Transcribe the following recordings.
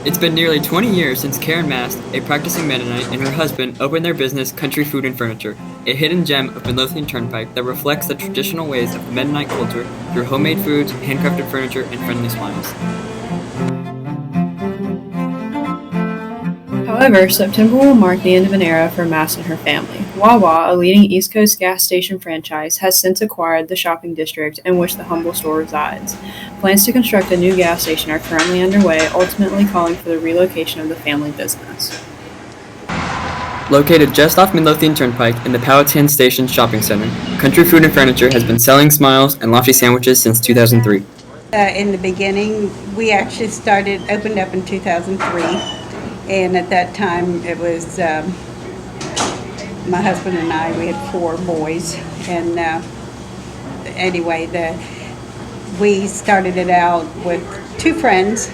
It's been nearly 20 years since Karen Mast, a practicing Mennonite, and her husband opened their business Country Food and Furniture, a hidden gem of Midlothian Turnpike that reflects the traditional ways of the Mennonite culture through homemade foods, handcrafted furniture, and friendly smiles. However, September will mark the end of an era for Mast and her family. Wawa, a leading East Coast gas station franchise, has since acquired the shopping district in which the humble store resides. Plans to construct a new gas station are currently underway, ultimately calling for the relocation of the family business. Located just off Midlothian Turnpike in the Powhatan Station Shopping Center, Country Food and Furniture has been selling smiles and lofty sandwiches since 2003. In the beginning, we actually opened up in 2003, and at that time it was my husband and I. We had 4 boys, and we started it out with 2 friends,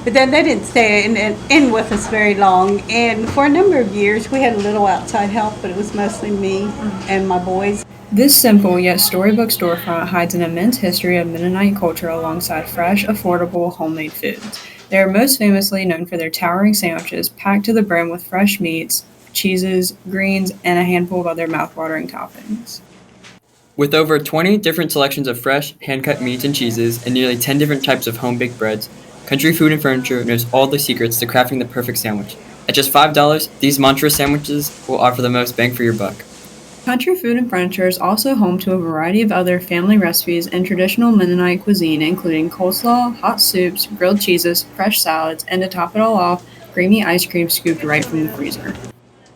but then they didn't stay in with us very long, and for a number of years we had a little outside help, but it was mostly me and my boys. This simple yet storybook storefront hides an immense history of Mennonite culture alongside fresh, affordable, homemade foods. They are most famously known for their towering sandwiches packed to the brim with fresh meats, cheeses, greens, and a handful of other mouth-watering toppings. With over 20 different selections of fresh, hand-cut meats and cheeses and nearly 10 different types of home-baked breads, Country Food and Furniture knows all the secrets to crafting the perfect sandwich. At just $5, these monstrous sandwiches will offer the most bang for your buck. Country Food and Furniture is also home to a variety of other family recipes and traditional Mennonite cuisine, including coleslaw, hot soups, grilled cheeses, fresh salads, and to top it all off, creamy ice cream scooped right from the freezer.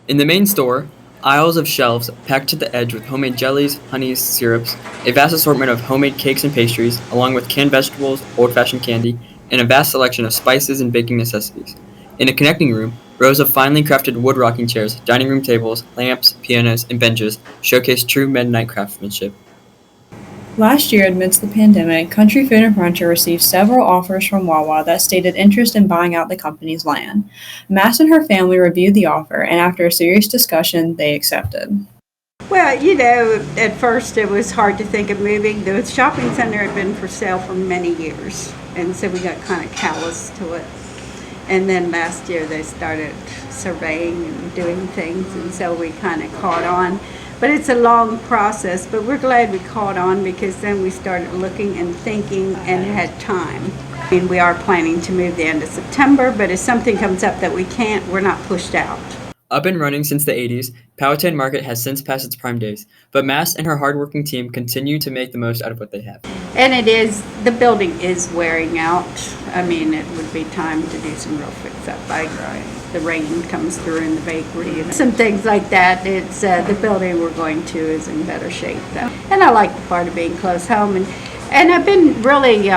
In the main store, aisles of shelves packed to the edge with homemade jellies, honeys, syrups, a vast assortment of homemade cakes and pastries, along with canned vegetables, old-fashioned candy, and a vast selection of spices and baking necessities. In a connecting room, rows of finely crafted wood rocking chairs, dining room tables, lamps, pianos, and benches showcase true Mennonite craftsmanship. Last year, amidst the pandemic, Country Food and Furniture received several offers from Wawa that stated interest in buying out the company's land. Mast and her family reviewed the offer, and after a serious discussion, they accepted. Well, at first it was hard to think of moving. The shopping center had been for sale for many years, and so we got kind of callous to it. And then last year they started surveying and doing things, and so we kind of caught on. But it's a long process, but we're glad we caught on because then we started looking and thinking and had time. We are planning to move the end of September, but if something comes up that we can't, we're not pushed out. Up and running since the 80s, Powhatan Market has since passed its prime days, but Mast and her hardworking team continue to make the most out of what they have. And the building is wearing out. It would be time to do some real fix-up. The rain comes through in the bakery and some things like that. It's the building we're going to is in better shape, though. And I like the part of being close home. And I've been really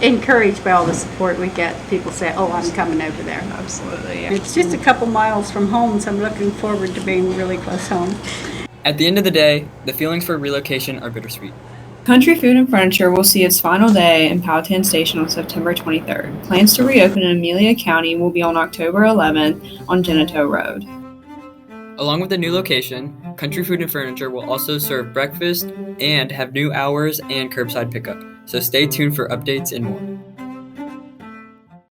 encouraged by all the support we get. People say, "Oh, I'm coming over there." Absolutely. Yeah. It's just a couple miles from home, so I'm looking forward to being really close home. At the end of the day, the feelings for relocation are bittersweet. Country Food and Furniture will see its final day in Powhatan Station on September 23rd. Plans to reopen in Amelia County will be on October 11th on Genito Road. Along with the new location, Country Food and Furniture will also serve breakfast and have new hours and curbside pickup. So stay tuned for updates and more.